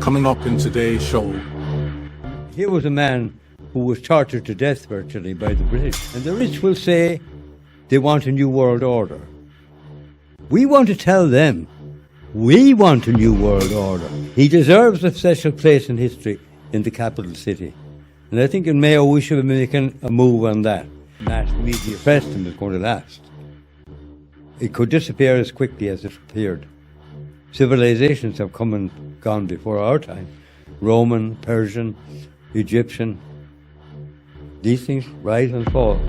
Coming up in today's show. Here was a man who was tortured to death virtually by the British. And the rich will say they want a new world order. We want to tell them we want a new world order. He deserves a special place in history in the capital city. And I think in Mayo we should be making a move on that. Mass media preston is going to last. It could disappear as quickly as it appeared. Civilizations have come and gone before our time. Roman, Persian, Egyptian. These things rise and fall.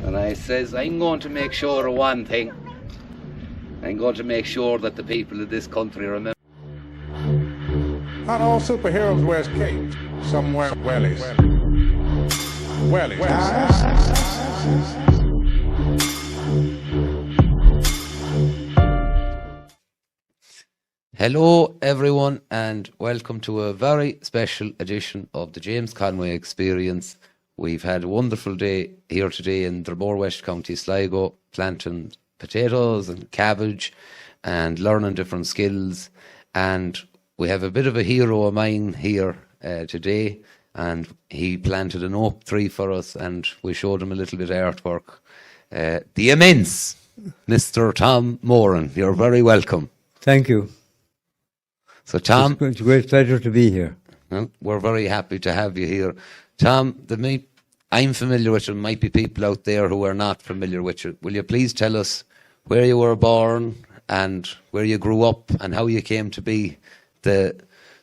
And I says, I'm going to make sure of one thing. I'm going to make sure that the people of this country remember. Not all superheroes wear capes. Some wear wellies. Wellies. Hello everyone and welcome to a very special edition of the James Conway Experience. We've had a wonderful day here today in Dromore, West County, Sligo, planting potatoes and cabbage and learning different skills. And we have a bit of a hero of mine here today, and he planted an oak tree for us and we showed him a little bit of artwork. The immense Mr. Tom Moran, you're very welcome. Thank you. So Tom, it's a great pleasure to be here. Well, we're very happy to have you here. Tom, I'm familiar with you, might be people out there who are not familiar with you. Will you please tell us where you were born and where you grew up and how you came to be the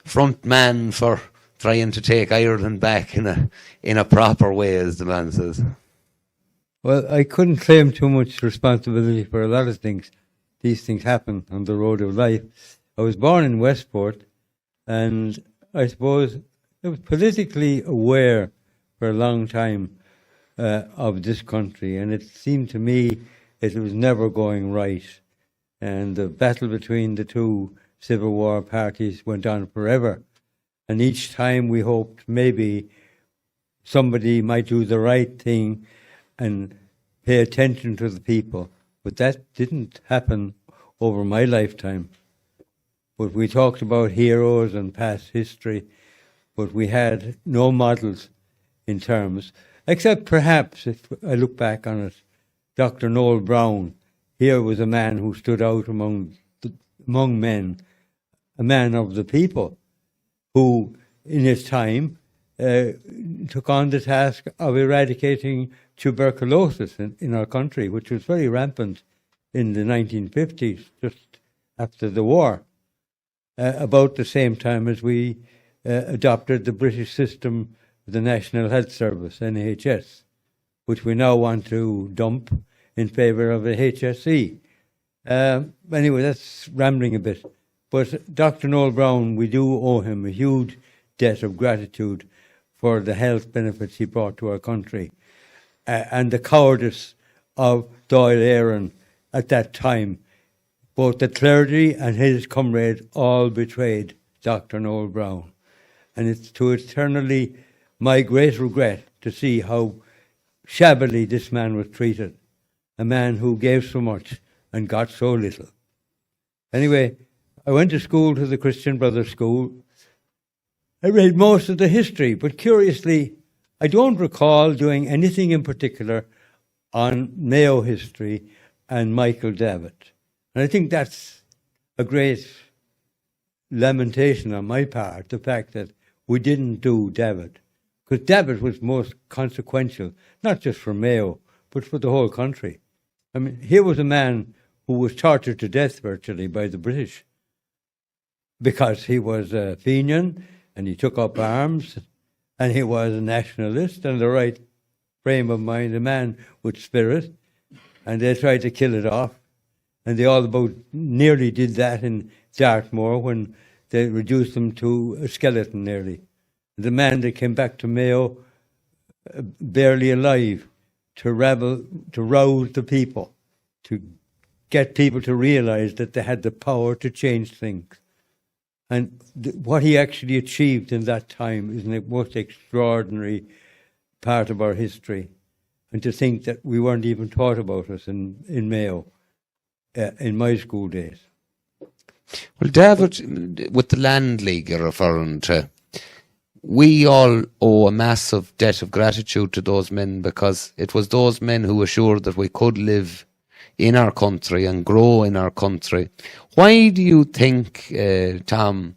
front man for trying to take Ireland back in a proper way, as the man says? Well, I couldn't claim too much responsibility for a lot of things. These things happen on the road of life. I was born in Westport, and I suppose I was politically aware for a long time of this country, and it seemed to me it was never going right. And the battle between the two Civil War parties went on forever. And each time we hoped maybe somebody might do the right thing and pay attention to the people. But that didn't happen over my lifetime. But we talked about heroes and past history, but we had no models in terms, except perhaps, if I look back on it, Dr. Noel Brown. Here was a man who stood out among men, a man of the people, who in his time took on the task of eradicating tuberculosis in our country, which was very rampant in the 1950s, just after the war. About the same time as we adopted the British system, the National Health Service, NHS, which we now want to dump in favour of the HSE. Anyway, that's rambling a bit. But Dr. Noel Brown, we do owe him a huge debt of gratitude for the health benefits he brought to our country. And the cowardice of Dáil Éireann at that time. Both the clergy and his comrade all betrayed Dr. Noel Brown. And it's to eternally my great regret to see how shabbily this man was treated. A man who gave so much and got so little. Anyway, I went to school, to the Christian Brothers School. I read most of the history, but curiously, I don't recall doing anything in particular on Mayo history and Michael Davitt. And I think that's a great lamentation on my part, the fact that we didn't do Davitt. Because Davitt was most consequential, not just for Mayo, but for the whole country. I mean, here was a man who was tortured to death virtually by the British because he was a Fenian and he took up arms and he was a nationalist and the right frame of mind, a man with spirit, and they tried to kill it off. And they all about nearly did that in Dartmoor when they reduced him to a skeleton nearly. The man that came back to Mayo barely alive to rouse the people, to get people to realise that they had the power to change things. And what he actually achieved in that time is the most extraordinary part of our history. And to think that we weren't even taught about us in Mayo in my school days. Well, David, with the Land League you're referring to, we all owe a massive debt of gratitude to those men, because it was those men who assured that we could live in our country and grow in our country. Why do you think, Tom,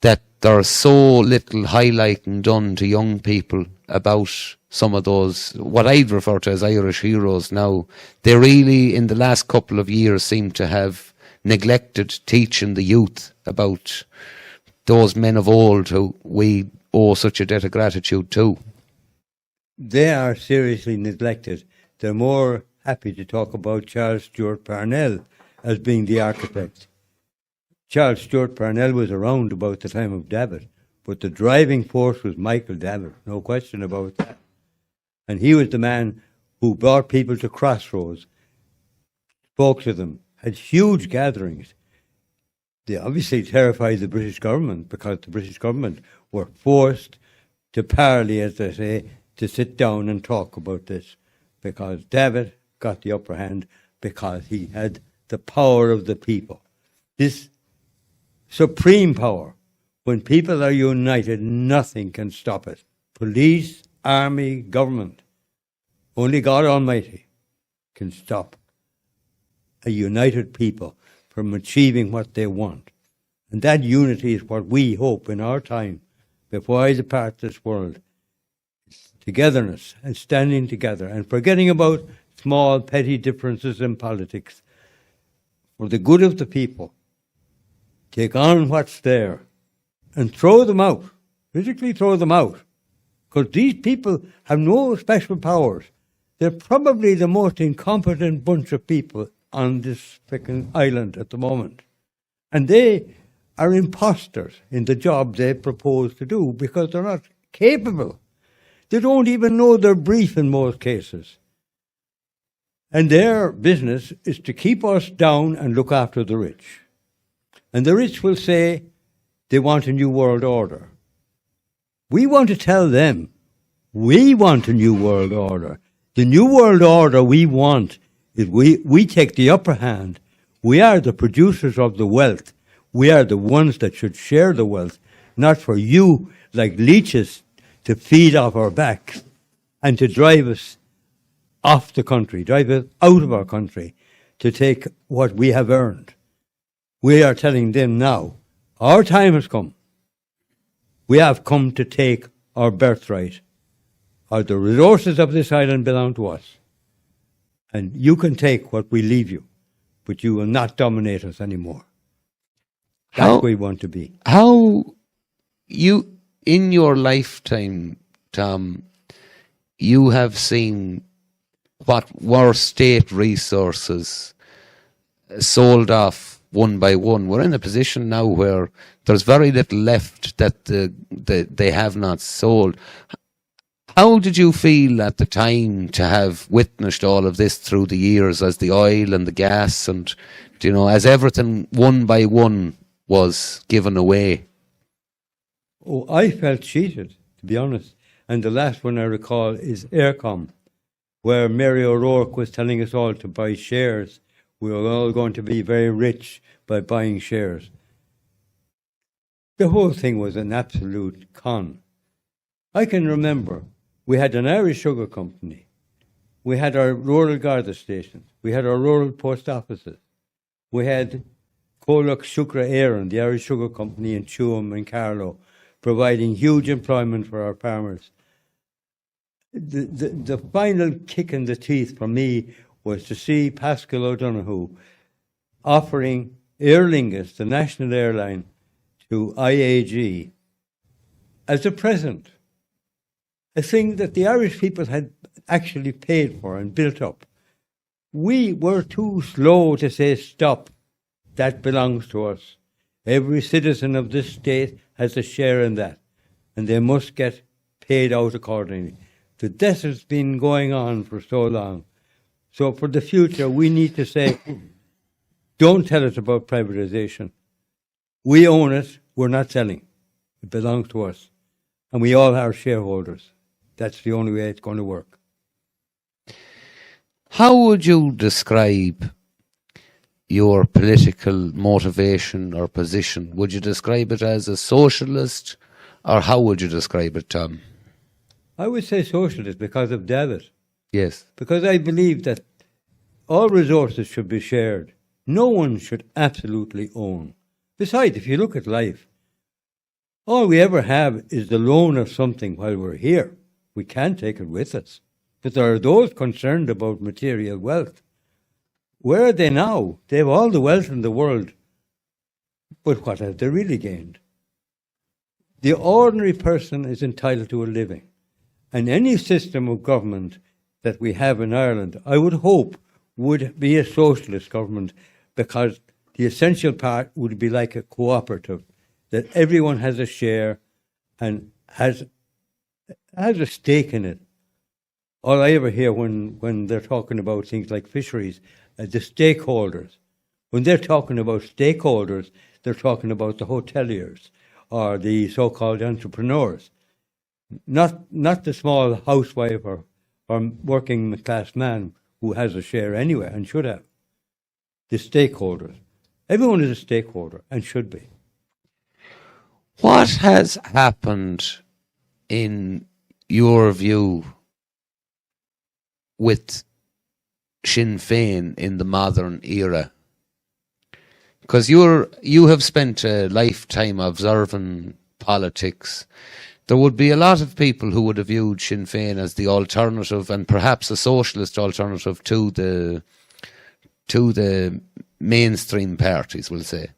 that there's so little highlighting done to young people about some of those, what I'd refer to as Irish heroes now? They really, in the last couple of years, seem to have neglected teaching the youth about those men of old who we owe such a debt of gratitude to. They are seriously neglected. They're more happy to talk about Charles Stewart Parnell as being the architect. Charles Stewart Parnell was around about the time of David, but the driving force was Michael David, no question about that. And he was the man who brought people to Crossroads, spoke to them, had huge gatherings. They obviously terrified the British government, because the British government were forced to parley, as they say, to sit down and talk about this, because David got the upper hand because he had the power of the people. This supreme power, when people are united, nothing can stop it. Police, army, government. Only God Almighty can stop a united people from achieving what they want. And that unity is what we hope in our time, before I depart this world. Togetherness and standing together and forgetting about small petty differences in politics. For the good of the people, take on what's there and throw them out, physically throw them out. Because these people have no special powers. They're probably the most incompetent bunch of people on this frickin' island at the moment. And they are imposters in the job they propose to do, because they're not capable. They don't even know their brief in most cases. And their business is to keep us down and look after the rich. And the rich will say they want a new world order. We want to tell them, we want a new world order. The new world order we want is we take the upper hand. We are the producers of the wealth. We are the ones that should share the wealth, not for you, like leeches, to feed off our backs and to drive us off the country, drive us out of our country, to take what we have earned. We are telling them now, our time has come. We have come to take our birthright. Or the resources of this island belong to us. And you can take what we leave you, but you will not dominate us anymore. That's where we want to be. How you, in your lifetime, Tom, you have seen what were state resources sold off one by one. We're in a position now where there's very little left that they have not sold. How did you feel at the time to have witnessed all of this through the years, as the oil and the gas and, you know, as everything one by one was given away? Oh, I felt cheated, to be honest. And the last one I recall is Aircom, where Mary O'Rourke was telling us all to buy shares. We were all going to be very rich by buying shares. The whole thing was an absolute con. I can remember we had an Irish sugar company. We had our rural Garda stations. We had our rural post offices. We had Cólach Sucra Éireann, the Irish sugar company in Tuam and Carlow, providing huge employment for our farmers. The final kick in the teeth for me was to see Pascal O'Donoghue offering Aer Lingus, the national airline, to IAG as a present. A thing that the Irish people had actually paid for and built up. We were too slow to say, stop, that belongs to us. Every citizen of this state has a share in that, and they must get paid out accordingly. The debt has been going on for so long. So for the future, we need to say, don't tell us about privatization. We own it, we're not selling. It belongs to us. And we all are shareholders. That's the only way it's going to work. How would you describe your political motivation or position? Would you describe it as a socialist, or how would you describe it, Tom? I would say socialist because of David. Yes. Because I believe that all resources should be shared. No one should absolutely own. Besides, if you look at life, all we ever have is the loan of something while we're here. We can't take it with us. But there are those concerned about material wealth. Where are they now? They have all the wealth in the world. But what have they really gained? The ordinary person is entitled to a living. And any system of government that we have in Ireland, I would hope, would be a socialist government, because the essential part would be like a cooperative, that everyone has a share and has a stake in it. All I ever hear when they're talking about things like fisheries, the stakeholders. When they're talking about stakeholders, they're talking about the hoteliers or the so-called entrepreneurs, not the small housewife or working class man who has a share anyway and should have. The stakeholders. Everyone is a stakeholder and should be. What has happened, in your view, with Sinn Féin in the modern era? Because you have spent a lifetime observing politics. There would be a lot of people who would have viewed Sinn Féin as the alternative, and perhaps a socialist alternative to the mainstream parties, we'll say.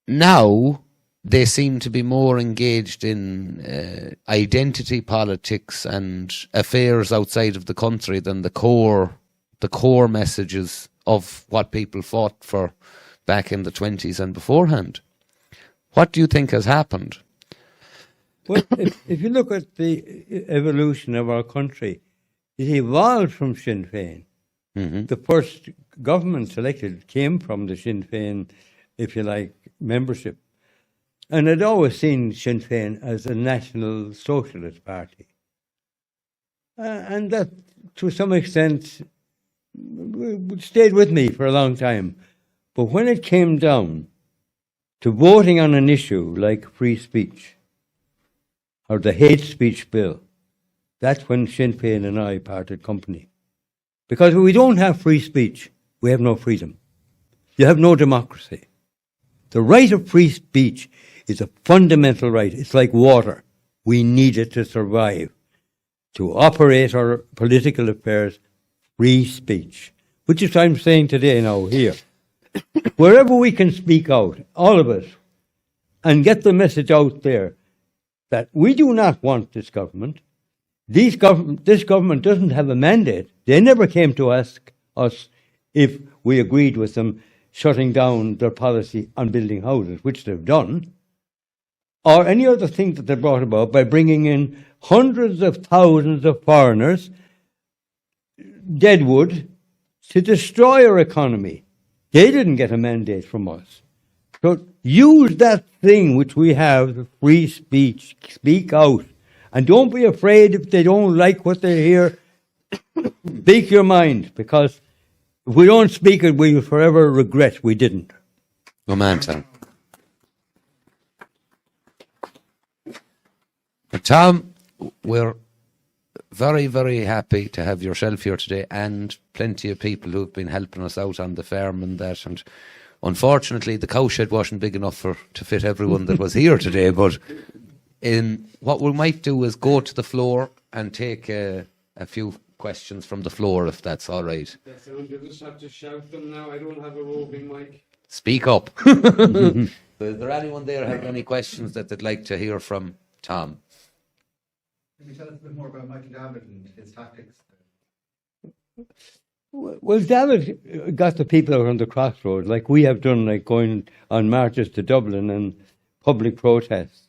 Now they seem to be more engaged in identity politics and affairs outside of the country than the core messages of what people fought for back in the 20s and beforehand. What do you think has happened? Well, if you look at the evolution of our country, it evolved from Sinn Féin. Mm-hmm. The first government elected came from the Sinn Féin, if you like, membership. And I'd always seen Sinn Féin as a national socialist party. And that, to some extent, stayed with me for a long time. But when it came down to voting on an issue like free speech or the hate speech bill, that's when Sinn Féin and I parted company. Because if we don't have free speech, we have no freedom. You have no democracy. The right of free speech is a fundamental right. It's like water. We need it to survive, to operate our political affairs. Free speech, which is what I'm saying today now here. Wherever we can speak out, all of us, and get the message out there that we do not want this government. This government doesn't have a mandate. They never came to ask us if we agreed with them shutting down their policy on building houses, which they've done, or any other thing that they brought about by bringing in hundreds of thousands of foreigners, deadwood, to destroy our economy. They didn't get a mandate from us. So use that thing which we have, free speech, speak out. And don't be afraid if they don't like what they hear. Speak your mind, because if we don't speak it, we will forever regret we didn't. Good man, Tom. Tom, we're very, very happy to have yourself here today, and plenty of people who've been helping us out on the farm and that. And unfortunately, the cowshed wasn't big enough to fit everyone that was here today. But what we might do is go to the floor and take a few questions from the floor, if that's all right. You just have to shout them now. I don't have a roving mic. Speak up. So is there anyone there have any questions that they'd like to hear from Tom? Can you tell us a bit more about Michael David and his tactics? Well, David got the people out on the crossroads, like we have done, like going on marches to Dublin and public protests.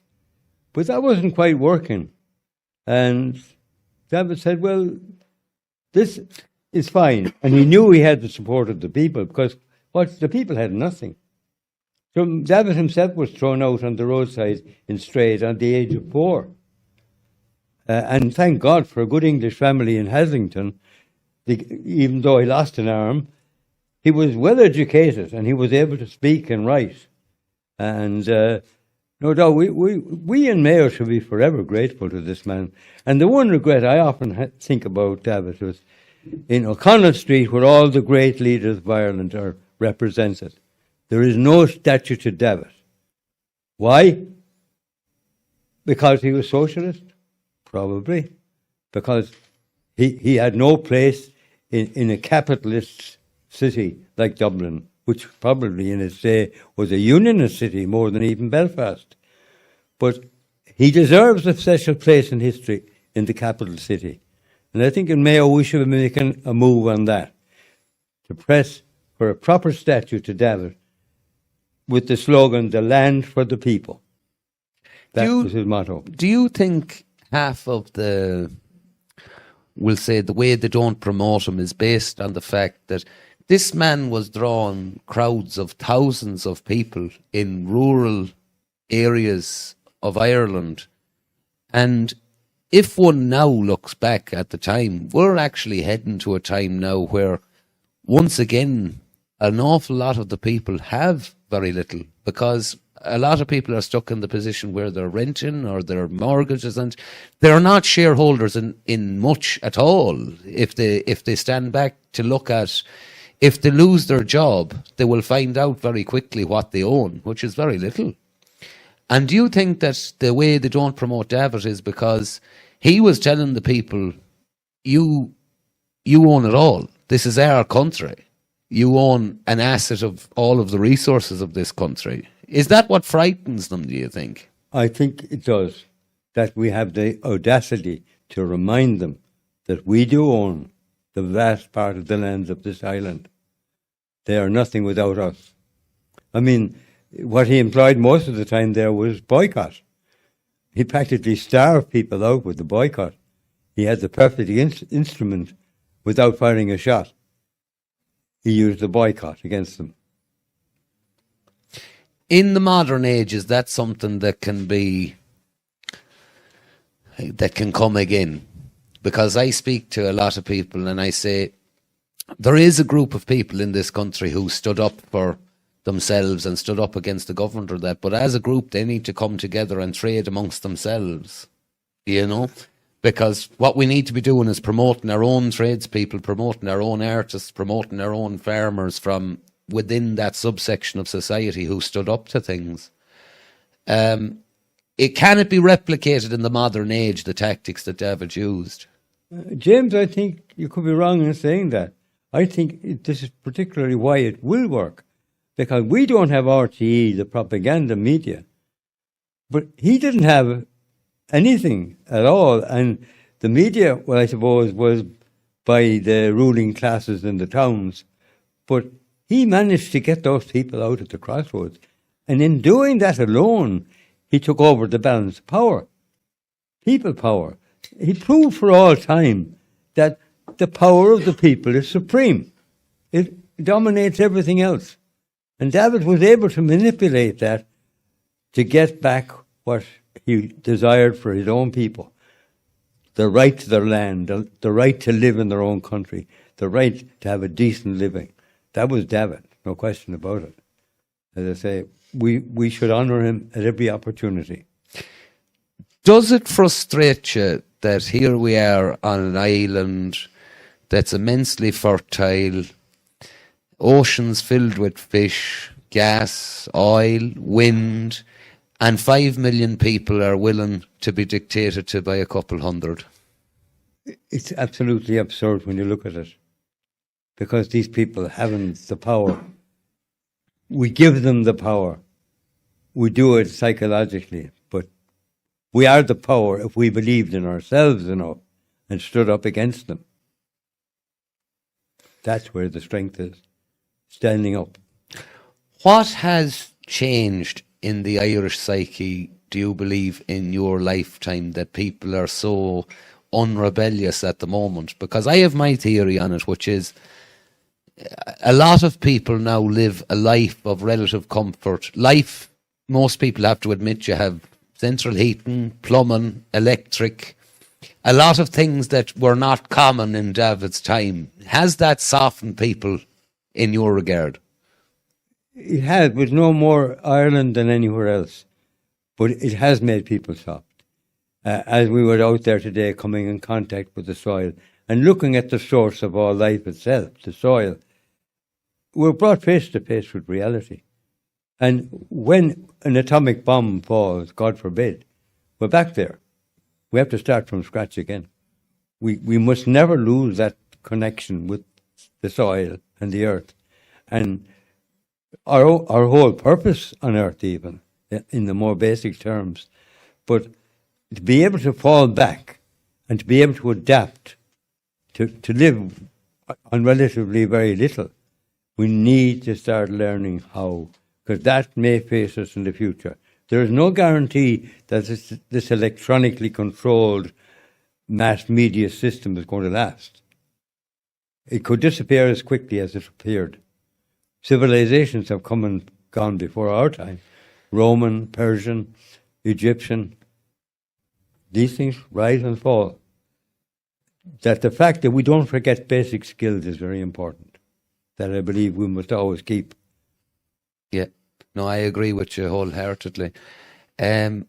But that wasn't quite working. And David said, well, this is fine. And he knew he had the support of the people, because the people had nothing. So David himself was thrown out on the roadside in Strayed at the age of 4. And thank God for a good English family in Haslington. Even though he lost an arm, he was well educated and he was able to speak and write. And no doubt we in Mayo should be forever grateful to this man. And the one regret I often think about David was in O'Connell Street, where all the great leaders of Ireland are represented. There is no statue to David. Why? Because he was socialist? Probably. Because he had no place in a capitalist city like Dublin, which probably in its day was a unionist city more than even Belfast. But he deserves a special place in history in the capital city. And I think in Mayo we should be making a move on that, to press for a proper statue to David with the slogan, "The land for the people." That was his motto. Do you think half of we'll say the way they don't promote him is based on the fact that this man was drawing crowds of thousands of people in rural areas of Ireland? And if one now looks back at the time, we're actually heading to a time now where, once again, an awful lot of the people have very little, because a lot of people are stuck in the position where they're renting or their mortgages, and they're not shareholders in much at all. If they stand back to look at, if they lose their job, they will find out very quickly what they own, which is very little. And do you think that the way they don't promote David is because he was telling the people, you own it all. This is our country. You own an asset of all of the resources of this country. Is that what frightens them, do you think? I think it does. That we have the audacity to remind them that we do own the vast part of the lands of this island. They are nothing without us. I mean, what he employed most of the time there was boycott. He practically starved people out with the boycott. He had the perfect instrument without firing a shot. He used the boycott against them. In the modern age, is that something that can come again? Because I speak to a lot of people and I say, there is a group of people in this country who stood up for themselves and stood up against the government or that, but as a group they need to come together and trade amongst themselves, you know, because what we need to be doing is promoting our own tradespeople, promoting our own artists, promoting our own farmers from within that subsection of society who stood up to things. It cannot be replicated in the modern age, the tactics that David used. James, I think you could be wrong in saying that. I think this is particularly why it will work, because we don't have RTE, the propaganda media, but he didn't have anything at all. And the media, well, I suppose, was by the ruling classes in the towns, but he managed to get those people out at the crossroads. And in doing that alone, he took over the balance of power, people power. He proved for all time that the power of the people is supreme. It dominates everything else. And David was able to manipulate that to get back what he desired for his own people. The right to their land, the right to live in their own country, the right to have a decent living. That was David, no question about it. As I say, we should honour him at every opportunity. Does it frustrate you that here we are on an island that's immensely fertile, oceans filled with fish, gas, oil, wind, and 5 million people are willing to be dictated to by a couple hundred? It's absolutely absurd when you look at it, because these people haven't the power. We give them the power. We do it psychologically, but we are the power if we believed in ourselves enough and stood up against them. That's where the strength is, standing up. What has changed in the Irish psyche, do you believe, in your lifetime, that people are so unrebellious at the moment? Because I have my theory on it, which is a lot of people now live a life of relative comfort. Most people have to admit, you have central heating, plumbing, electric, a lot of things that were not common in David's time. Has that softened people in your regard? It has, but no more Ireland than anywhere else. But it has made people soft. As we were out there today, coming in contact with the soil and looking at the source of all life itself, the soil, we're brought face to face with reality. And when an atomic bomb falls, God forbid, we're back there. We have to start from scratch again. We must never lose that connection with the soil and the earth. And our whole purpose on earth, even, in the more basic terms. But to be able to fall back and to be able to adapt, to live on relatively very little, we need to start learning how, because that may face us in the future. There is no guarantee that this electronically controlled mass media system is going to last. It could disappear as quickly as it appeared. Civilizations have come and gone before our time. Roman, Persian, Egyptian. These things rise and fall. That the fact that we don't forget basic skills is very important. That I believe we must always keep. Yeah, no, I agree with you wholeheartedly. Can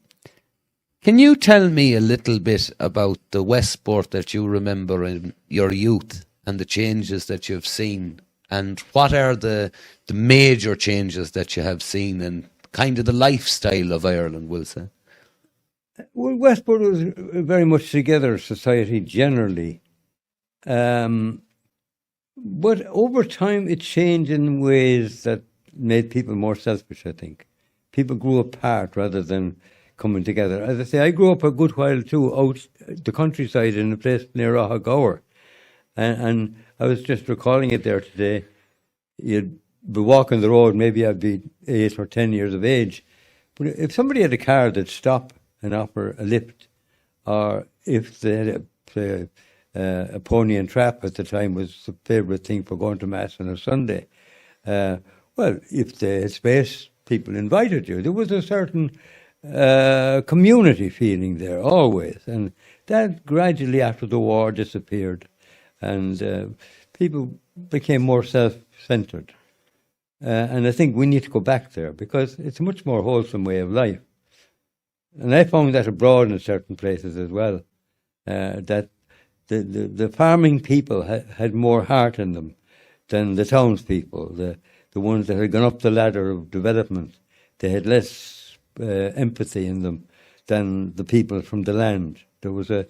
you tell me a little bit about the Westport that you remember in your youth and the changes that you've seen? And what are the major changes that you have seen and kind of the lifestyle of Ireland, we'll say? Well, Westport was a very much together society generally. But over time it changed in ways that made people more selfish, I think. People grew apart rather than coming together. As I say, I grew up a good while too out the countryside in a place near Ahagaur. And I was just recalling it there today. You'd be walking the road, maybe I'd be 8 or 10 years of age. But if somebody had a car that'd stop and offer a lift, or if they had a pony and trap at the time was the favourite thing for going to Mass on a Sunday. Well, if they had space, people invited you. There was a certain community feeling there, always. And that gradually after the war disappeared. And people became more self-centred. And I think we need to go back there because it's a much more wholesome way of life. And I found that abroad in certain places as well, that the farming people had more heart in them than the townspeople, the ones that had gone up the ladder of development. They had less empathy in them than the people from the land. There was a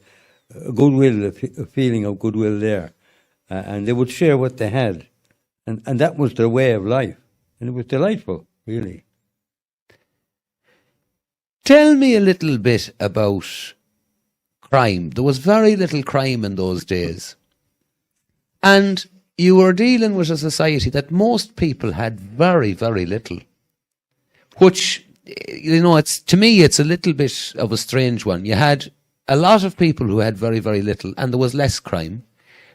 goodwill, a feeling of goodwill there. And they would share what they had. And that was their way of life. And it was delightful, really. Tell me a little bit about crime. There was very little crime in those days. And you were dealing with a society that most people had very, very little. Which, you know, to me, it's a little bit of a strange one. You had a lot of people who had very, very little, and there was less crime.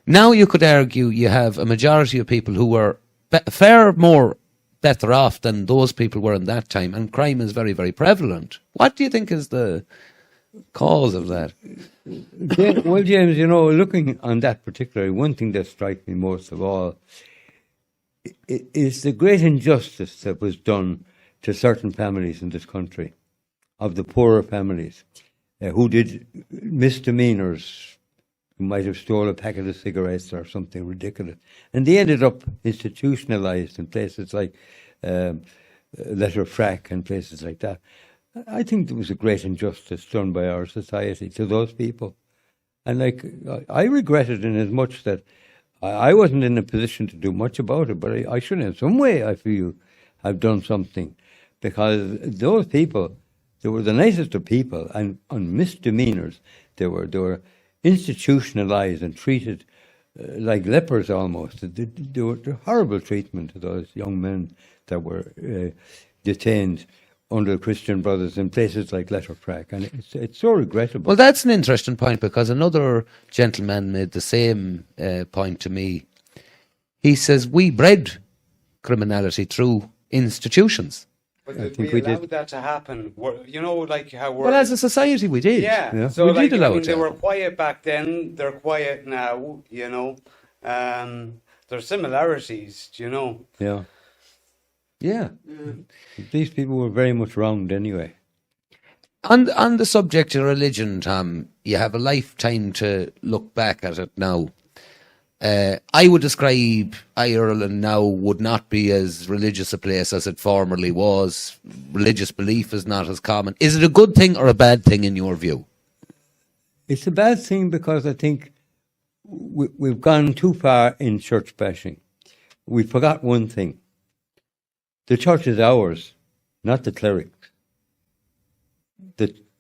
Now you could argue you have a majority of people who were far more better off than those people were in that time, and crime is very, very prevalent. What do you think is the cause of that? Well, James, you know, looking on that particularly, one thing that strikes me most of all is the great injustice that was done to certain families in this country, of the poorer families, who did misdemeanors, who might have stolen a packet of cigarettes or something ridiculous. And they ended up institutionalized in places like Letterfrack and places like that. I think there was a great injustice done by our society to those people. And I regret it in as much that I wasn't in a position to do much about it, but I should in some way, I feel, have done something. Because those people, they were the nicest of people, and on misdemeanors, they were institutionalized and treated like lepers almost. They were horrible treatment to those young men that were detained under Christian Brothers in places like Letterfrack, and it's so regrettable. Well, that's an interesting point, because another gentleman made the same point to me. he says we bred criminality through institutions. But I did think we we allow did. that to happen? You know, like how we're... Well, as a society, we did. Yeah. So we like, did allow I mean, it they to were happen. quiet back then. They're quiet now. You know, there's similarities. You know. Yeah. Yeah. These people were very much wronged anyway. On the subject of religion, Tom, you have a lifetime to look back at it now. I would describe Ireland now would not be as religious a place as it formerly was. Religious belief is not as common. Is it a good thing or a bad thing in your view? It's a bad thing because I think we've gone too far in church bashing. We forgot one thing. The church is ours, not the clerics.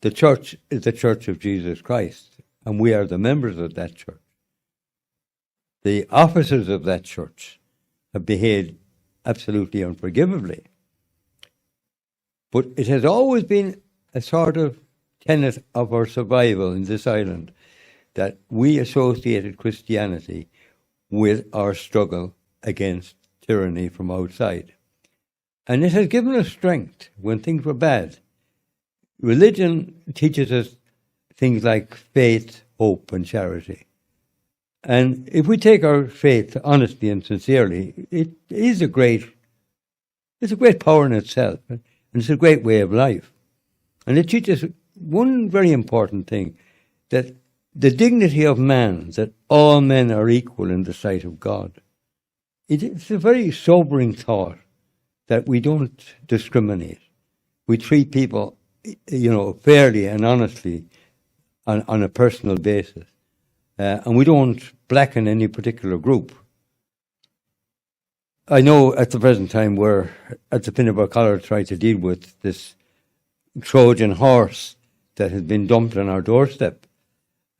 The church is the church of Jesus Christ, and we are the members of that church. The officers of that church have behaved absolutely unforgivably. But it has always been a sort of tenet of our survival in this island that we associated Christianity with our struggle against tyranny from outside. And it has given us strength when things were bad. Religion teaches us things like faith, hope, and charity. And if we take our faith honestly and sincerely, it's a great power in itself, and it's a great way of life. And it teaches one very important thing, that the dignity of man, that all men are equal in the sight of God. It's a very sobering thought that we don't discriminate. We treat people, fairly and honestly on a personal basis. And we don't blacken any particular group. I know at the present time we're at the pin of our collar trying to deal with this Trojan horse that has been dumped on our doorstep.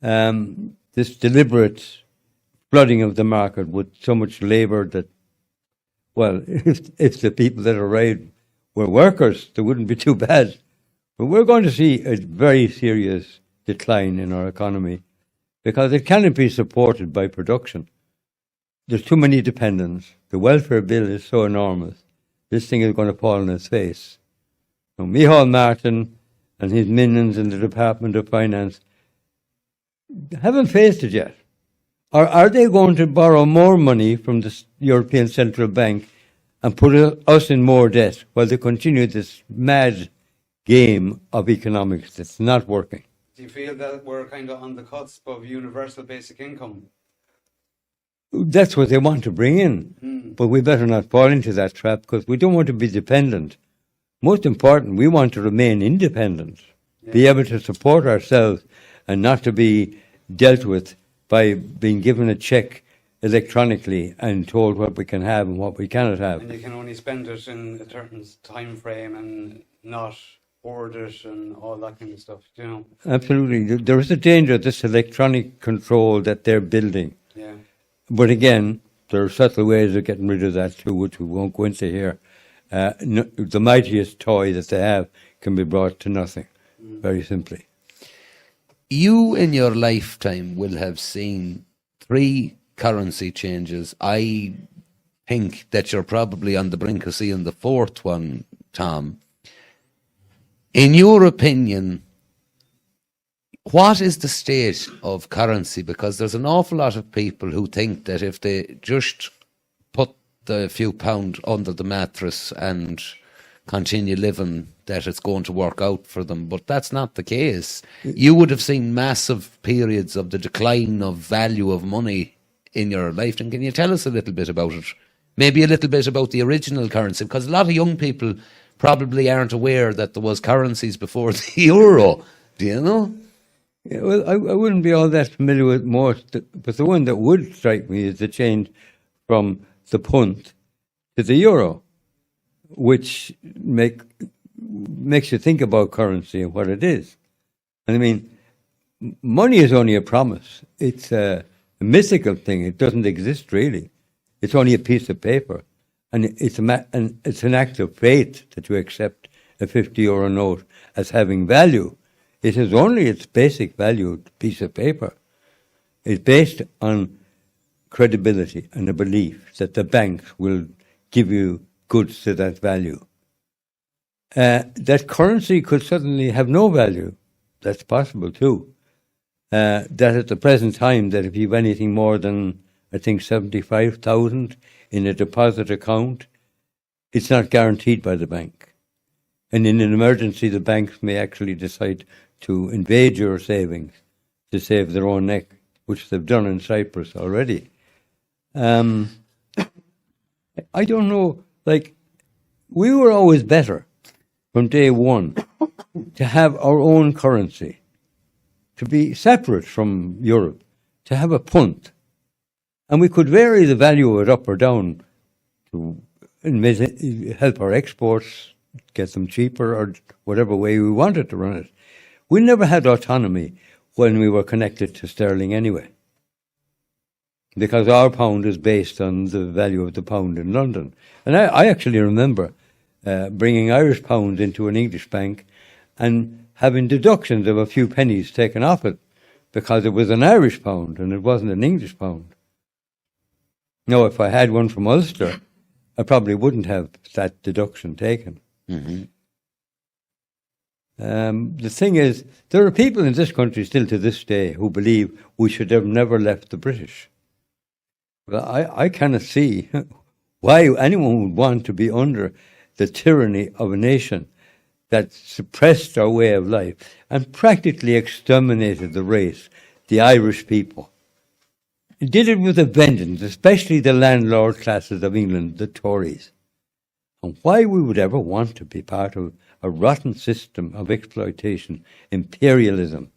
This deliberate flooding of the market with so much labour that, well, if the people that arrived were workers, they wouldn't be too bad. But we're going to see a very serious decline in our economy because it cannot be supported by production. There's too many dependents. The welfare bill is so enormous. This thing is going to fall on its face. So Micheál Martin and his minions in the Department of Finance haven't faced it yet. Or are they going to borrow more money from the European Central Bank and put us in more debt while they continue this mad game of economics that's not working? Do you feel that we're kind of on the cusp of universal basic income? That's what they want to bring in. But we better not fall into that trap because we don't want to be dependent. Most important, we want to remain independent, be able to support ourselves and not to be dealt with by being given a check electronically and told what we can have and what we cannot have. And you can only spend it in a certain time frame and not hoard it and all that kind of stuff, you know? Absolutely. There is a danger of this electronic control that they're building. Yeah. But again, there are subtle ways of getting rid of that too, which we won't go into here. The mightiest toy that they have can be brought to nothing, very simply. You, in your lifetime, will have seen 3 currency changes. I think that you're probably on the brink of seeing the 4th one, Tom. In your opinion, what is the state of currency? Because there's an awful lot of people who think that if they just put the few pound under the mattress and continue living, that it's going to work out for them. But that's not the case. You would have seen massive periods of the decline of value of money in your lifetime. Can you tell us a little bit about it? Maybe a little bit about the original currency, because a lot of young people probably aren't aware that there was currencies before the euro. Do you know? Yeah, well, I wouldn't be all that familiar with most, but the one that would strike me is the change from the punt to the euro, which makes you think about currency and what it is. And I mean, money is only a promise. It's a mythical thing. It doesn't exist really. It's only a piece of paper. And it's an act of faith that you accept a €50 note as having value. It is only its basic value piece of paper. It's based on credibility and a belief that the banks will give you goods to that value. That currency could suddenly have no value. That's possible too. That at the present time, that if you have anything more than, I think, 75,000 in a deposit account, it's not guaranteed by the bank. And in an emergency, the banks may actually decide to invade your savings to save their own neck, which they've done in Cyprus already. I don't know, like, we were always better from day one to have our own currency, to be separate from Europe, to have a punt. And we could vary the value of it up or down to help our exports, get them cheaper, or whatever way we wanted to run it. We never had autonomy when we were connected to sterling anyway, because our pound is based on the value of the pound in London. And I actually remember bringing Irish pounds into an English bank and having deductions of a few pennies taken off it because it was an Irish pound and it wasn't an English pound. Now, if I had one from Ulster, I probably wouldn't have that deduction taken. Mm-hmm. The thing is, there are people in this country still to this day who believe we should have never left the British. Well, I cannot see why anyone would want to be under the tyranny of a nation that suppressed our way of life and practically exterminated the race, the Irish people. It did it with a vengeance, especially the landlord classes of England, the Tories. And why we would ever want to be part of a rotten system of exploitation, imperialism,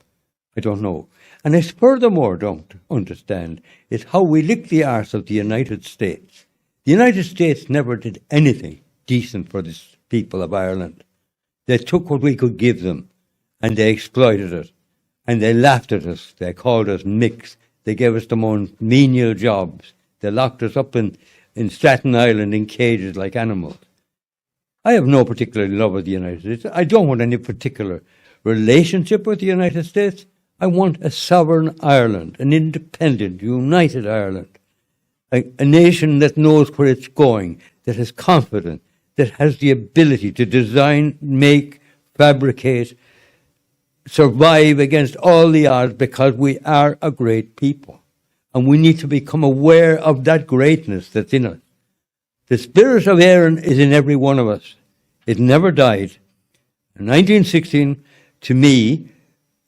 I don't know. And I furthermore don't understand is how we lick the arse of the United States. The United States never did anything decent for the people of Ireland. They took what we could give them and they exploited it. And they laughed at us. They called us micks. They gave us the most menial jobs. They locked us up in Staten Island in cages like animals. I have no particular love of the United States. I don't want any particular relationship with the United States. I want a sovereign Ireland, an independent, united Ireland, a nation that knows where it's going, that is confident, that has the ability to design, make, fabricate, survive against all the odds, because we are a great people. And we need to become aware of that greatness that's in us. The spirit of Éireann is in every one of us. It never died. In 1916, to me,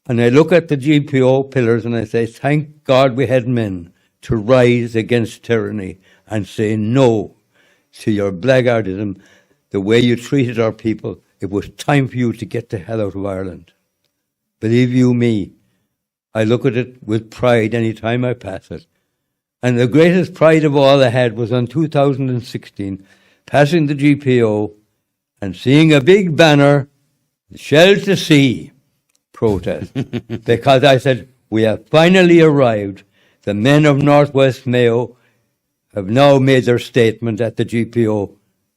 and I look at the GPO pillars and I say, thank God we had men to rise against tyranny and say no to your blackguardism, the way you treated our people. It was time for you to get the hell out of Ireland. Believe you me, I look at it with pride any time I pass it. And the greatest pride of all I had was on 2016, passing the GPO and seeing a big banner, Shell to Sea protest. Because I said, we have finally arrived. The men of Northwest Mayo have now made their statement at the GPO.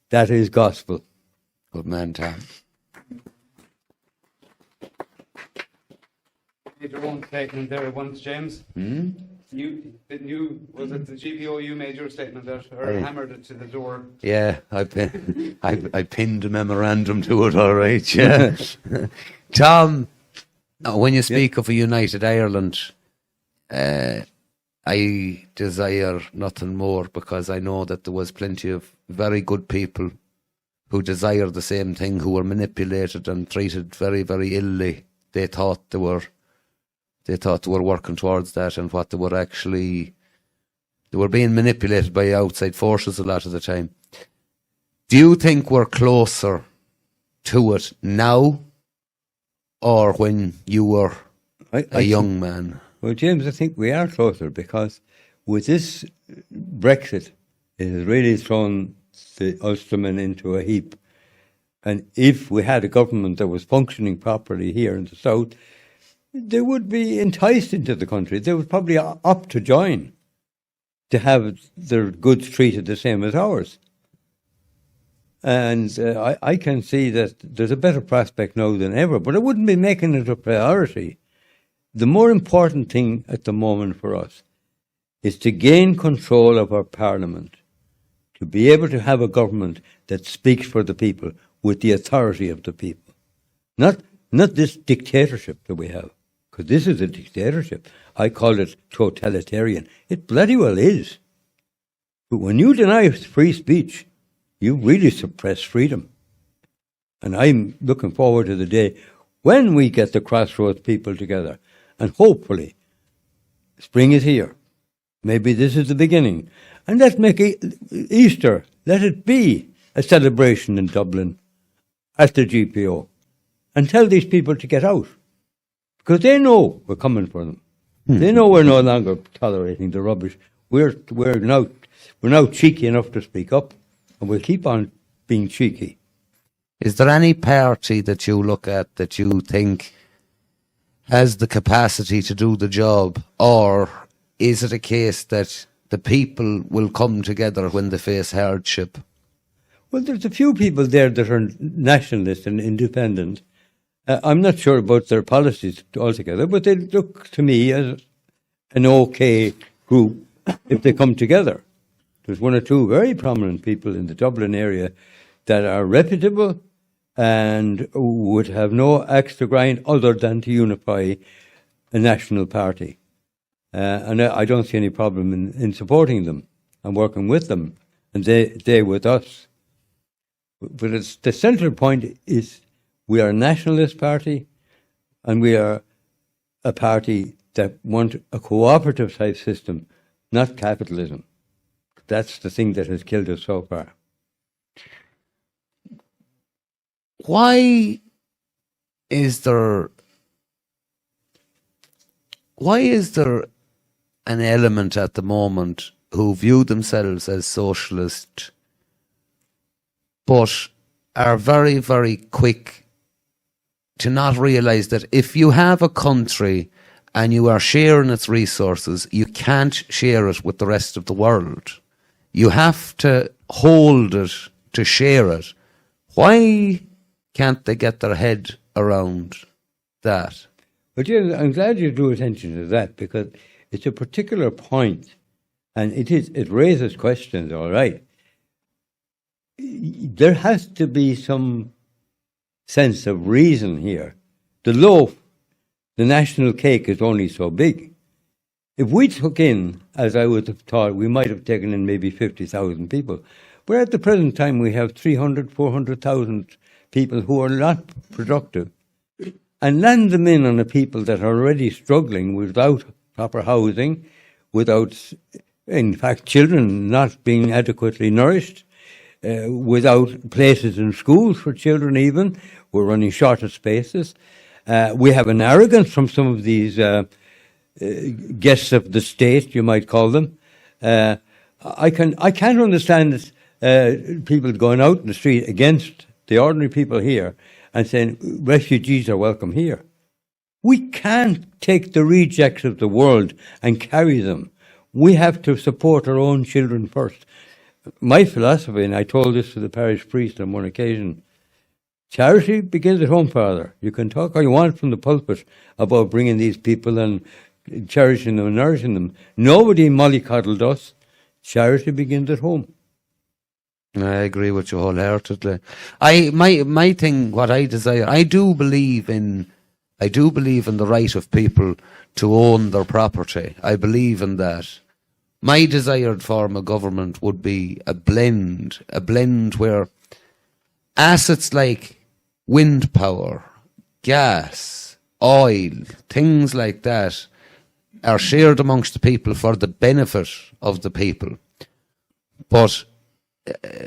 That is gospel. Good man, Tom. Made your own statement there once, James. Hmm? Was it the GPO you made your statement that, or hammered it to the door? Yeah, I pinned a memorandum to it, all right, yeah. Tom, when you speak of a united Ireland, I desire nothing more, because I know that there was plenty of very good people who desired the same thing, who were manipulated and treated very, very illy. They thought they were working towards that, and what they were actually, they were being manipulated by outside forces a lot of the time. Do you think we're closer to it now, or when you were a young man? Well, James, I think we are closer, because with this Brexit, it has really thrown the Ulstermen into a heap. And if we had a government that was functioning properly here in the south, they would be enticed into the country. They would probably opt to join, to have their goods treated the same as ours. And I can see that there's a better prospect now than ever, but I wouldn't be making it a priority. The more important thing at the moment for us is to gain control of our parliament, to be able to have a government that speaks for the people with the authority of the people. Not this dictatorship that we have, because this is a dictatorship. I call it totalitarian. It bloody well is. But when you deny free speech, you really suppress freedom. And I'm looking forward to the day when we get the Crossroads people together. And hopefully, spring is here. Maybe this is the beginning. And let's make Easter, let it be a celebration in Dublin at the GPO. And tell these people to get out. Because they know we're coming for them. They know we're no longer tolerating the rubbish. We're now cheeky enough to speak up. And we'll keep on being cheeky. Is there any party that you look at that you think has the capacity to do the job, or is it a case that the people will come together when they face hardship? Well, there's a few people there that are nationalist and independent. I'm not sure about their policies altogether, but they look to me as an okay group if they come together. There's one or two very prominent people in the Dublin area that are reputable and would have no axe to grind other than to unify a national party. And I don't see any problem in supporting them and working with them, and they with us. But the central point is we are a nationalist party, and we are a party that want a cooperative type system, not capitalism. That's the thing that has killed us so far. Why is there an element at the moment who view themselves as socialist but are very, very quick to not realise that if you have a country and you are sharing its resources, you can't share it with the rest of the world. You have to hold it to share it. Why can't they get their head around that? But yeah, I'm glad you drew attention to that, because it's a particular point, and it raises questions, all right. There has to be some sense of reason here. The loaf, the national cake, is only so big. If we took in, as I would have thought, we might have taken in maybe 50,000 people. But at the present time, we have 300, 400,000 people who are not productive. And land them in on the people that are already struggling without proper housing, without, in fact, children not being adequately nourished, without places in schools for children even. We're running short of spaces. We have an arrogance from some of these guests of the state, you might call them. I can't understand this, people going out in the street against the ordinary people here and saying refugees are welcome here. We can't take the rejects of the world and carry them. We have to support our own children first. My philosophy, and I told this to the parish priest on one occasion, charity begins at home, Father. You can talk all you want from the pulpit about bringing these people and cherishing them and nourishing them. Nobody mollycoddled us. Charity begins at home. I agree with you wholeheartedly. My thing, what I desire, I do believe in the right of people to own their property. I believe in that. My desired form of government would be a blend where assets like wind power, gas, oil, things like that are shared amongst the people for the benefit of the people. But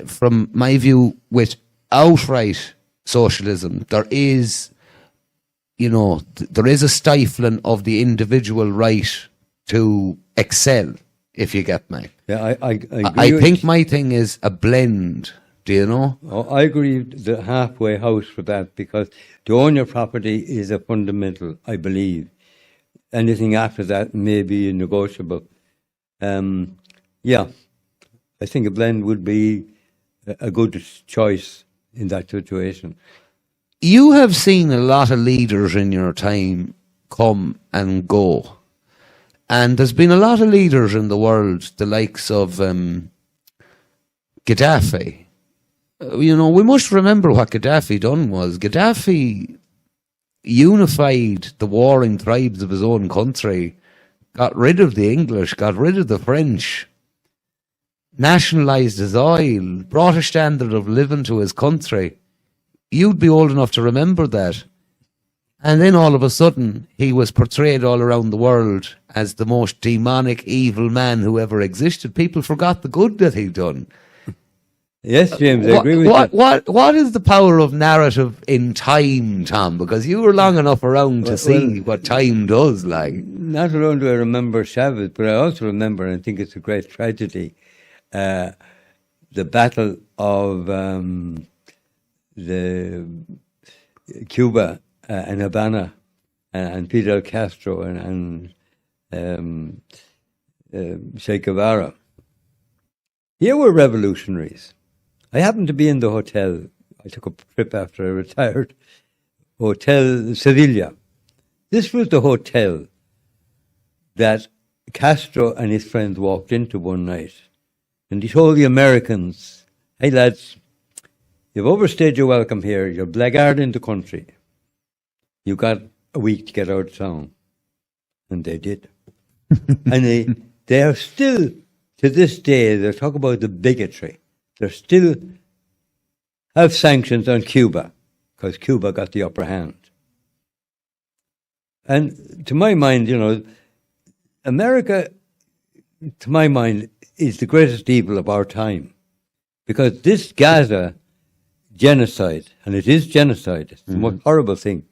from my view, with outright socialism, there is a stifling of the individual right to excel, if you get me. Yeah, I agree. I think my thing is a blend, do you know? Oh, I agree with the halfway house for that, because to own your property is a fundamental, I believe. Anything after that may be negotiable. Yeah, I think a blend would be a good choice in that situation. You have seen a lot of leaders in your time come and go. And there's been a lot of leaders in the world, the likes of Gaddafi. You know, we must remember what Gaddafi done was. Gaddafi unified the warring tribes of his own country, got rid of the English, got rid of the French, nationalised his oil, brought a standard of living to his country. You'd be old enough to remember that. And then all of a sudden, he was portrayed all around the world as the most demonic, evil man who ever existed. People forgot the good that he'd done. Yes, James, I agree with you. What is the power of narrative in time, Tom? Because you were long enough around to see what time does, like. Not alone do I remember Chavez, but I also remember, and I think it's a great tragedy, the Battle of the Cuba and Havana, and Fidel Castro and Che Guevara. Here were revolutionaries. I happened to be in the hotel. I took a trip after I retired. Hotel Sevilla. This was the hotel that Castro and his friends walked into one night. And he told the Americans, "Hey lads, you've overstayed your welcome here. You're blackguard in the country. You got a week to get out of town." And they did. And they are still, to this day, they talk about the bigotry. They still have sanctions on Cuba because Cuba got the upper hand. And to my mind, you know, America, to my mind, is the greatest evil of our time. Because this Gaza genocide, and it is genocide, it's the most horrible thing.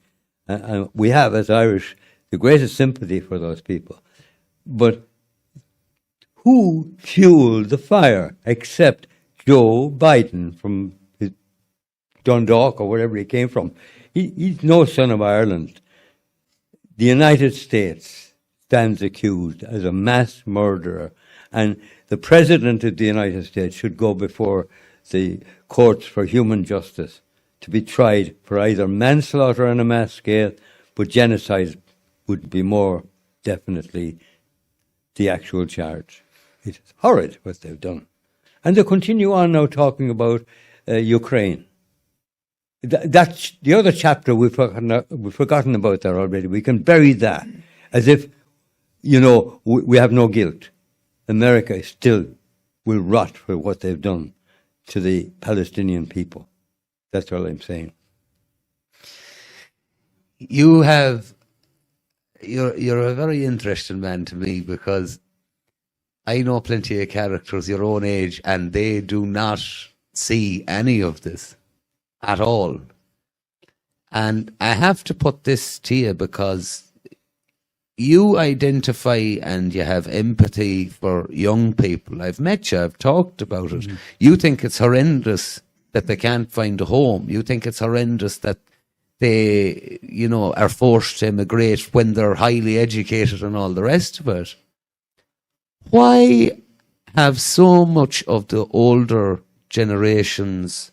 And we have, as Irish, the greatest sympathy for those people. But who fueled the fire except Joe Biden from Dundalk or wherever he came from? He's no son of Ireland. The United States stands accused as a mass murderer, and the President of the United States should go before the courts for human justice to be tried for either manslaughter on a mass scale, but genocide would be more definitely the actual charge. It's horrid what they've done. And they continue on now talking about Ukraine. That's the other chapter we've forgotten about that already. We can bury that as if, you know, we have no guilt. America still will rot for what they've done to the Palestinian people. That's all I'm saying. You're a very interesting man to me, because I know plenty of characters your own age, and they do not see any of this at all. And I have to put this to you, because you identify and you have empathy for young people. I've met you, I've talked about it. You think it's horrendous that they can't find a home. You think it's horrendous that they, you know, are forced to immigrate when they're highly educated and all the rest of it. Why have so much of the older generations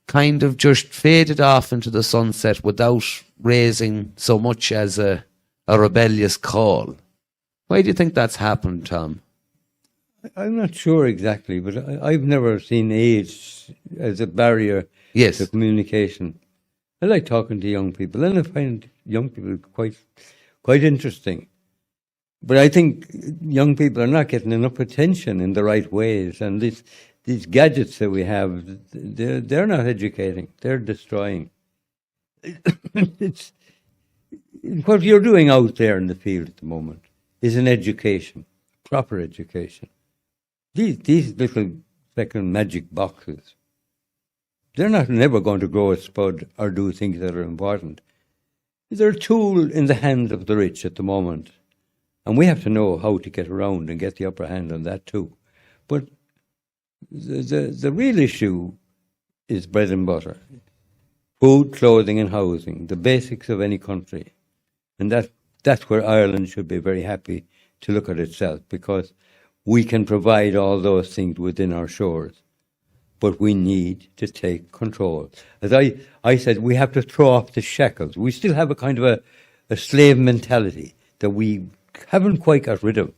kind of just faded off into the sunset without raising so much as a rebellious call? Why do you think that's happened, Tom? I'm not sure exactly, but I've never seen age as a barrier to communication. I like talking to young people, and I find young people quite interesting. But I think young people are not getting enough attention in the right ways, and these gadgets that we have, they're not educating; they're destroying. It's what you're doing out there in the field at the moment is an education, proper education. These little second magic boxes, they're not never going to grow a spud or do things that are important. They're a tool in the hands of the rich at the moment. And we have to know how to get around and get the upper hand on that too. But the real issue is bread and butter. Food, clothing and housing, the basics of any country. And that's where Ireland should be very happy to look at itself, because we can provide all those things within our shores. But we need to take control. As I said, we have to throw off the shackles. We still have a kind of a slave mentality that we haven't quite got rid of.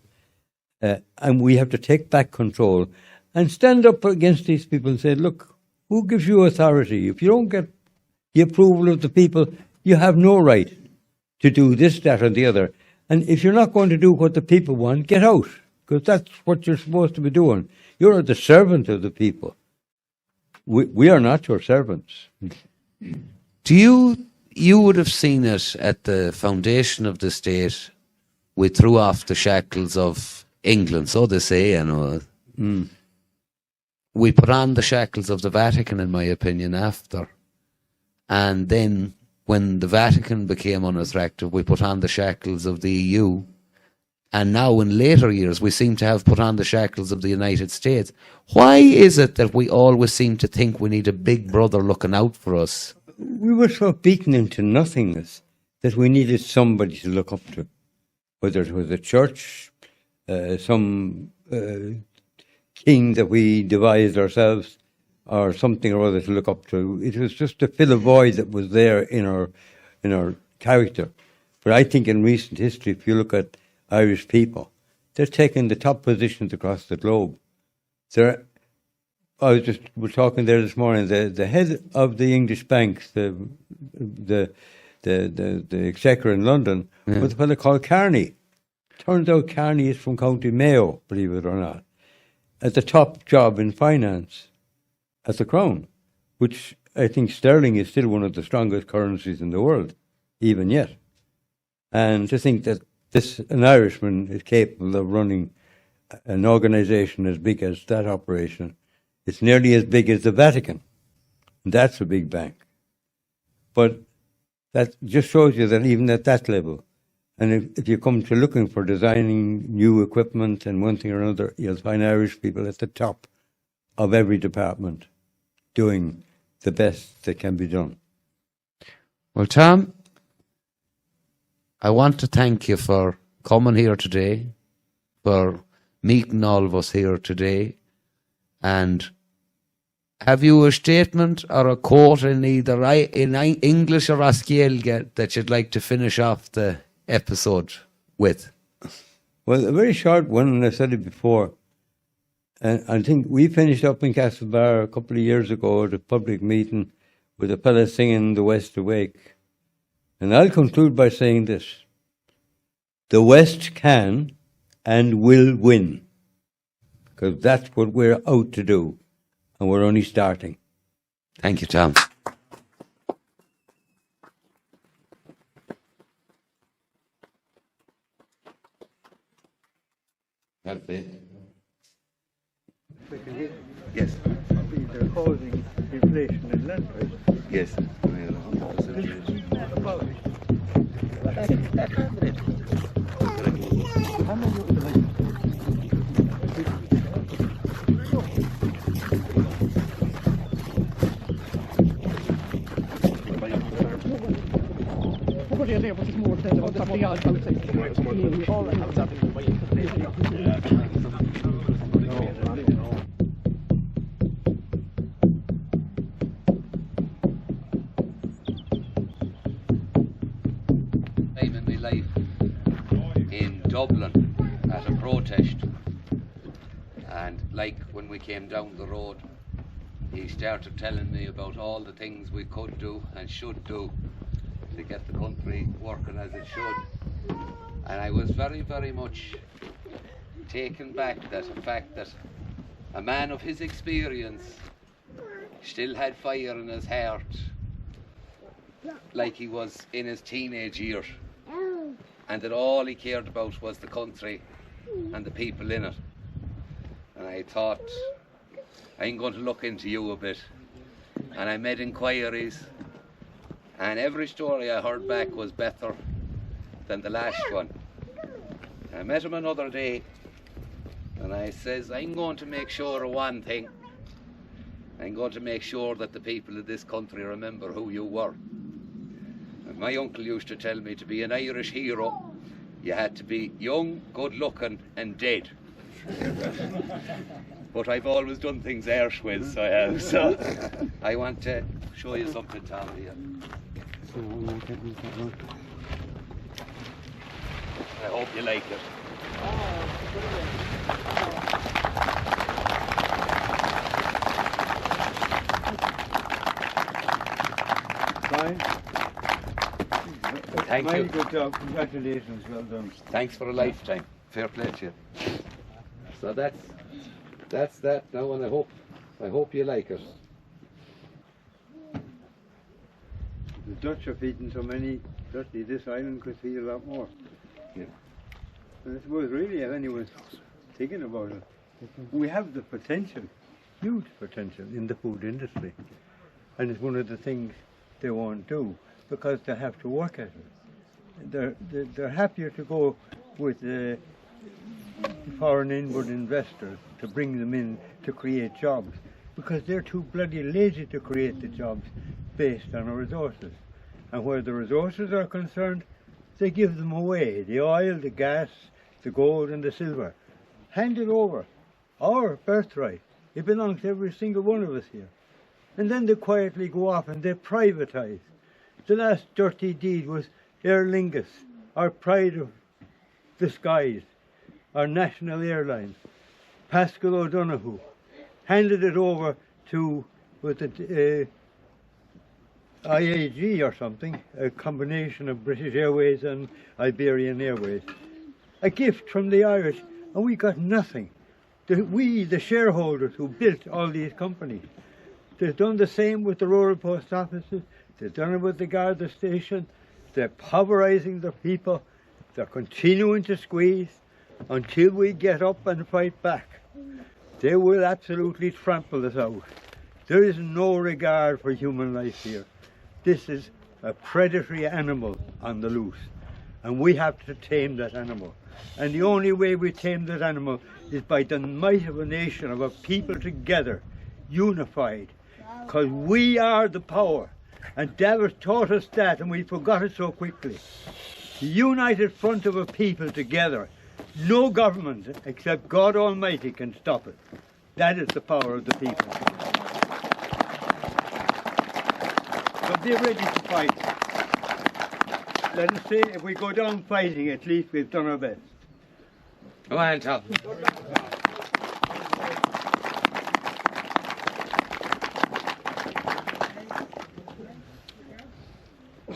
And we have to take back control and stand up against these people and say, look, who gives you authority? If you don't get the approval of the people, you have no right to do this, that, or the other. And if you're not going to do what the people want, get out, because that's what you're supposed to be doing. You're the servant of the people. We are not your servants. You would have seen it at the foundation of the state. We threw off the shackles of England, so they say, you know. We put on the shackles of the Vatican, in my opinion, after. And then when the Vatican became unattractive, we put on the shackles of the EU. And now in later years, we seem to have put on the shackles of the United States. Why is it that we always seem to think we need a big brother looking out for us? We were so beaten into nothingness that we needed somebody to look up to, whether it was a church, some king that we devised ourselves, or something or other to look up to. It was just to fill a void that was there in our character. But I think in recent history, if you look at Irish people, they're taking the top positions across the globe. We're talking there this morning. The head of the English banks, the exchequer in London, was a fellow called Carney. Turns out Carney is from County Mayo, believe it or not, at the top job in finance at the Crown, which I think sterling is still one of the strongest currencies in the world, even yet. And to think that an Irishman is capable of running an organisation as big as that operation, it's nearly as big as the Vatican. And that's a big bank. But that just shows you that even at that level, and if you come to looking for designing new equipment and one thing or another, you'll find Irish people at the top of every department doing the best that can be done. Well, Tom, I want to thank you for coming here today, for meeting all of us here today. And have you a statement or a quote in either in English or Gaeilge that you'd like to finish off the episode with? Well, a very short one, and I said it before. And I think we finished up in Castlebar a couple of years ago at a public meeting with a fella singing The West Awake. And I'll conclude by saying this: the West can and will win, because that's what we're out to do, and we're only starting. Thank you, Tom. Help me. Yes. They're causing inflation in land prices. Yes. Time in my life in Dublin at a protest, and like when we came down the road, he started telling me about all the things we could do and should do to get the country working as it should. And I was very, very much taken back that the fact that a man of his experience still had fire in his heart like he was in his teenage years, and that all he cared about was the country and the people in it. And I thought, I'm going to look into you a bit. And I made inquiries, and every story I heard back was better than the last one. I met him another day, and I says, I'm going to make sure of one thing. I'm going to make sure that the people of this country remember who you were. And my uncle used to tell me, to be an Irish hero, you had to be young, good looking and dead. But I've always done things Irish-wise, so I have. So I want to show you something, Tom, here. I hope you like it. Fine. Thank you. Good job. Congratulations. Well done. Thanks for a lifetime. Fair play to you. So that's that now, and I hope you like it. The Dutch are feeding so many, certainly this island could feed a lot more. Yeah. And I suppose really if anyone's thinking about it, we have the potential, huge potential in the food industry. And it's one of the things they won't do because they have to work at it. They're happier to go with foreign inward investors to bring them in to create jobs because they're too bloody lazy to create the jobs based on our resources. And where the resources are concerned, they give them away. The oil, the gas, the gold and the silver. Hand it over. Our birthright. It belongs to every single one of us here. And then they quietly go off and they privatise. The last dirty deed was Aer Lingus, our pride of the skies, our national airline. Pascal O'Donoghue handed it over to IAG or something, a combination of British Airways and Iberian Airways. A gift from the Irish, and we got nothing. We, the shareholders who built all these companies. They've done the same with the rural post offices, they've done it with the Garda station, they're pulverising the people, they're continuing to squeeze until we get up and fight back. They will absolutely trample us out. There is no regard for human life here. This is a predatory animal on the loose, and we have to tame that animal. And the only way we tame that animal is by the might of a nation, of a people together, unified, because we are the power. And David taught us that, and we forgot it so quickly. The united front of a people together, no government except God Almighty can stop it. That is the power of the people. So be ready to fight. Let us say, if we go down fighting, at least we've done our best. Come on, Tom.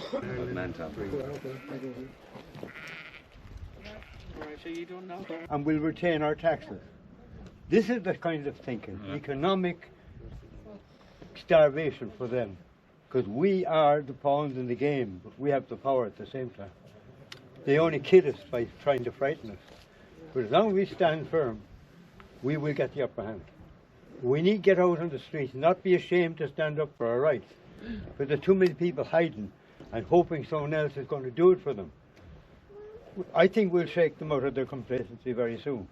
Good man, Tom. And we'll retain our taxes. This is the kind of thinking, economic starvation for them. Because we are the pawns in the game, but we have the power at the same time. They only kid us by trying to frighten us. But as long as we stand firm, we will get the upper hand. We need to get out on the streets, not be ashamed to stand up for our rights. But there are too many people hiding and hoping someone else is going to do it for them. I think we'll shake them out of their complacency very soon.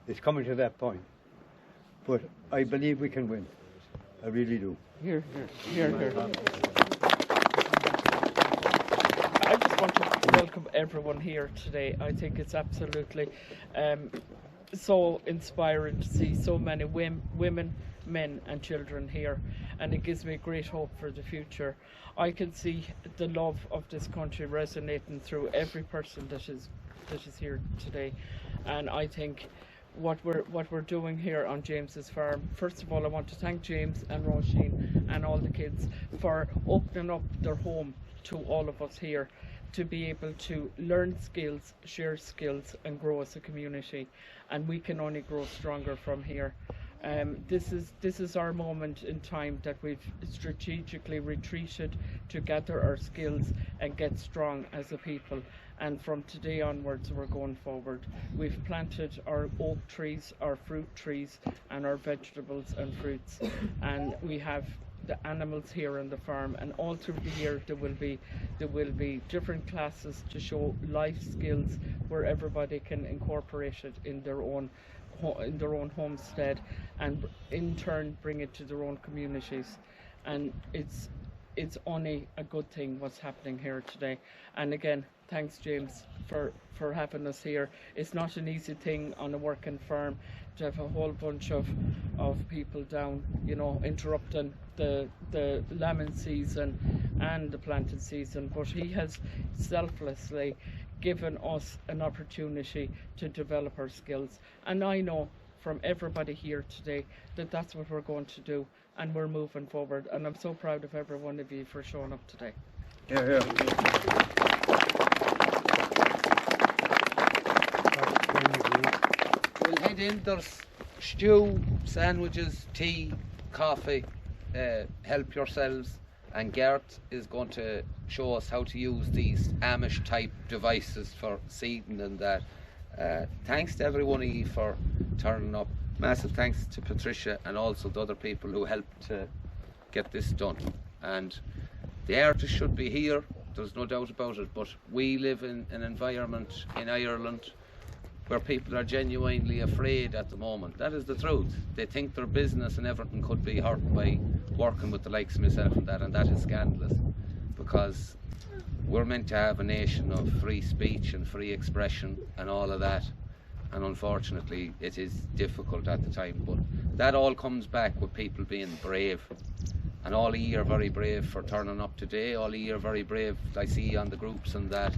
It's coming to that point. But I believe we can win. I really do. Here. I just want to welcome everyone here today. I think it's absolutely so inspiring to see so many women, men and children here, and it gives me great hope for the future. I can see the love of this country resonating through every person that is here today, and I think what we're doing here on James's farm. First of all, I want to thank James and Roisin and all the kids for opening up their home to all of us here to be able to learn skills, share skills and grow as a community, and we can only grow stronger from here. This is our moment in time that we've strategically retreated to gather our skills and get strong as a people. And from today onwards, we're going forward. We've planted our oak trees, our fruit trees, and our vegetables and fruits. And we have the animals here on the farm. And all through the year, there will be different classes to show life skills where everybody can incorporate it in their own homestead, and in turn bring it to their own communities. And it's only a good thing what's happening here today. And again, thanks James for having us here. It's not an easy thing on a working farm to have a whole bunch of people down, interrupting the lambing season and the planting season, but he has selflessly given us an opportunity to develop our skills. And I know from everybody here today that that's what we're going to do, and we're moving forward. And I'm so proud of every one of you for showing up today. We'll head in. There's stew, sandwiches, tea, coffee. Help yourselves. And Gert is going to show us how to use these Amish type devices for seeding and that. Thanks to every one of you for turning up. Massive thanks to Patricia and also the other people who helped to get this done. And the artists should be here, there's no doubt about it, but we live in an environment in Ireland where people are genuinely afraid at the moment. That is the truth. They think their business and everything could be hurt by working with the likes of myself and that is scandalous, because we're meant to have a nation of free speech and free expression and all of that, and unfortunately it is difficult at the time. But that all comes back with people being brave, and all of you are very brave for turning up today. All of you are very brave, I see on the groups and that,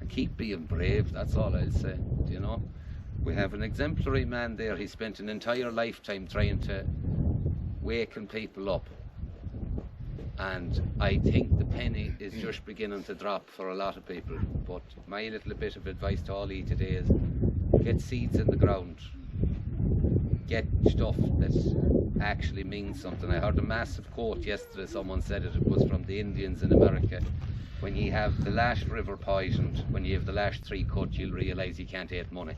and keep being brave, that's all I'll say. You know, we have an exemplary man there. He spent an entire lifetime trying to waken people up, and I think the penny is just beginning to drop for a lot of people. But my little bit of advice to all of you today is get seeds in the ground, get stuff that actually means something. I heard a massive quote yesterday, someone said it was from the Indians in America: when you have the last river poisoned, when you have the last tree cut, you'll realise you can't eat money.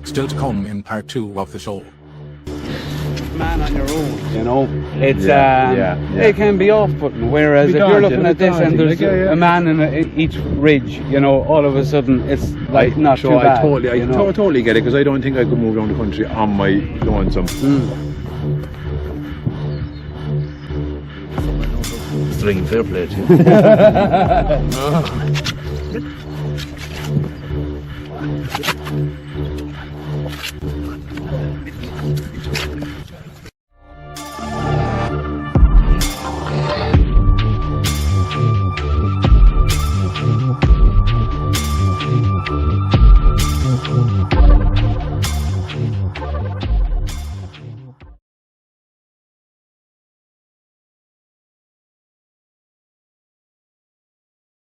Still to come in part 2 of the show. Man on your own, you know, it's it can be off-putting. Whereas if you're looking at this and there's a man in each ridge, you know, all of a sudden it's like not too bad. I totally get it, because I don't think I could move around the country on my lonesome. String, fair play to you.